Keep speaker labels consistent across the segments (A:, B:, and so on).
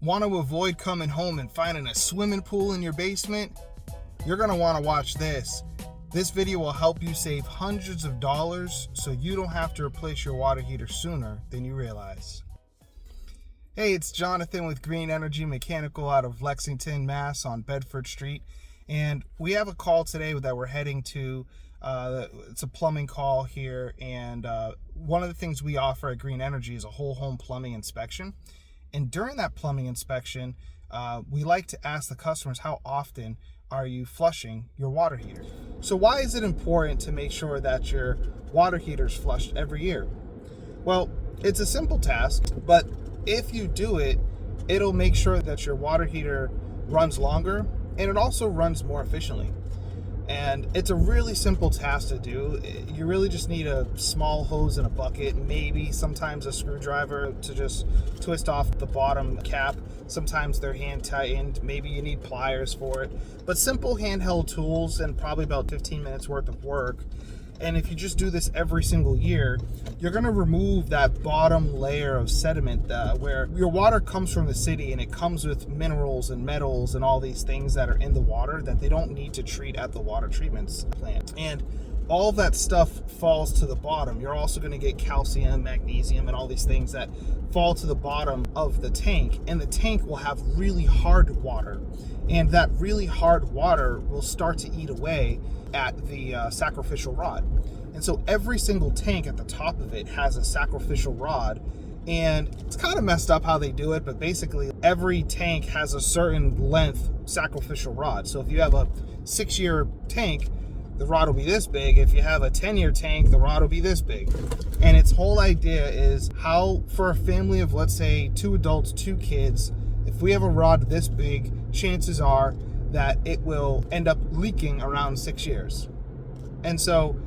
A: Want to avoid coming home and finding a swimming pool in your basement? You're going to want to watch this. This video will help you save hundreds of dollars so you don't have to replace your water heater sooner than you realize. Hey, it's Jonathan with Green Energy Mechanical out of Lexington, Mass. On Bedford Street. And we have a call today that we're heading to. It's a plumbing call here. And one of the things we offer at Green Energy is a whole home plumbing inspection. And during that plumbing inspection, we like to ask the customers, how often are you flushing your water heater? So why is it important to make sure that your water heater is flushed every year? Well, it's a simple task, but if you do it, it'll make sure that your water heater runs longer and it also runs more efficiently. And it's a really simple task to do. You really just need a small hose and a bucket, maybe sometimes a screwdriver to just twist off the bottom cap. Sometimes they're hand tightened, maybe you need pliers for it. But simple handheld tools and probably about 15 minutes worth of work. And if you just do this every single year, you're going to remove that bottom layer of sediment where your water comes from the city and it comes with minerals and metals and all these things that are in the water that they don't need to treat at the water treatment plant. And all that stuff falls to the bottom. You're also going to get calcium, magnesium, and all these things that fall to the bottom of the tank. And the tank will have really hard water. And that really hard water will start to eat away at the sacrificial rod. And so every single tank at the top of it has a sacrificial rod. And it's kind of messed up how they do it, but basically every tank has a certain length sacrificial rod. So if you have a 6-year tank, the rod will be this big. If you have a 10-year tank, the rod will be this big. And its whole idea is how, for a family of, let's say, 2 adults, 2 kids, if we have a rod this big, chances are that it will end up leaking around 6 years. And so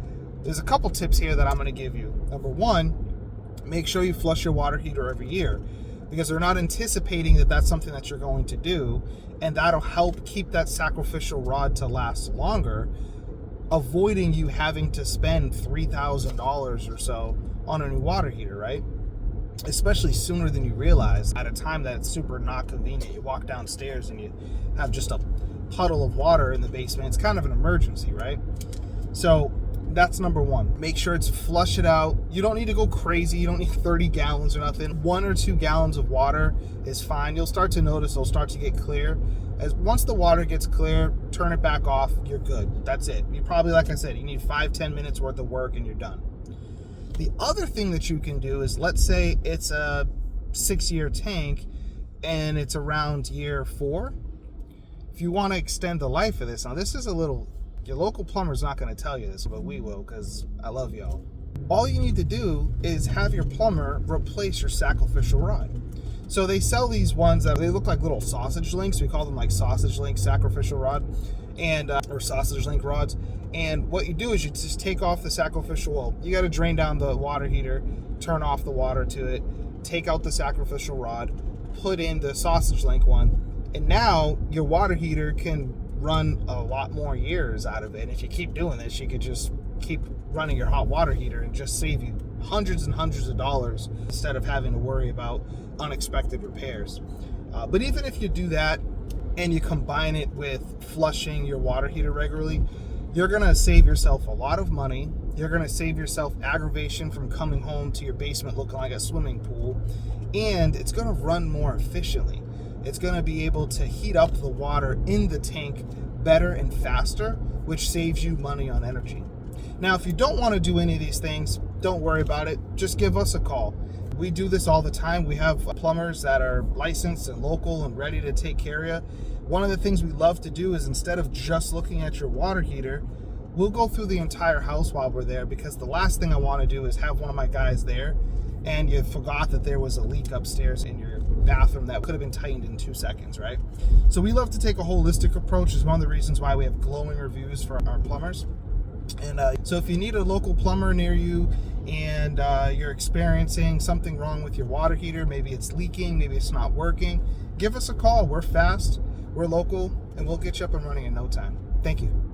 A: there's a couple tips here that I'm going to give you. Number 1, make sure you flush your water heater every year, because they're not anticipating that that's something that you're going to do, and that'll help keep that sacrificial rod to last longer, avoiding you having to spend $3,000 or so on a new water heater, right? Especially sooner than you realize, at a time that it's super not convenient. You walk downstairs and you have just a puddle of water in the basement. It's kind of an emergency, right? So that's number 1. Make sure it's flush it out. You don't need to go crazy. You don't need 30 gallons or nothing. 1 or 2 gallons of water is fine. You'll start to notice it'll start to get clear. Once the water gets clear, turn it back off. You're good. That's it. You probably, like I said, you need 5-10 minutes worth of work and you're done. The other thing that you can do is, let's say it's a 6-year tank and it's around year 4. If you want to extend the life of this, now this is your local plumber's not going to tell you this, but we will, because I love y'all. All you need to do is have your plumber replace your sacrificial rod. So they sell these ones that they look like little sausage links. We call them like sausage link sacrificial rod, and or sausage link rods. And what you do is you just take off the sacrificial. Well, you got to drain down the water heater, turn off the water to it, take out the sacrificial rod, put in the sausage link one, and now your water heater can run a lot more years out of it. And if you keep doing this, you could just keep running your hot water heater and just save you hundreds and hundreds of dollars instead of having to worry about unexpected repairs. But even if you do that and you combine it with flushing your water heater regularly, you're going to save yourself a lot of money. You're going to save yourself aggravation from coming home to your basement looking like a swimming pool. And it's going to run more efficiently. It's going to be able to heat up the water in the tank better and faster, which saves you money on energy. Now, if you don't want to do any of these things, don't worry about it. Just give us a call. We do this all the time. We have plumbers that are licensed and local and ready to take care of you. One of the things we love to do is, instead of just looking at your water heater, we'll go through the entire house while we're there, because the last thing I want to do is have one of my guys there and you forgot that there was a leak upstairs in your bathroom that could have been tightened in 2 seconds, right? So we love to take a holistic approach. Is one of the reasons why we have glowing reviews for our plumbers. And so if you need a local plumber near you and you're experiencing something wrong with your water heater, maybe it's leaking, maybe it's not working, give us a call. We're fast, we're local, and we'll get you up and running in no time. Thank you.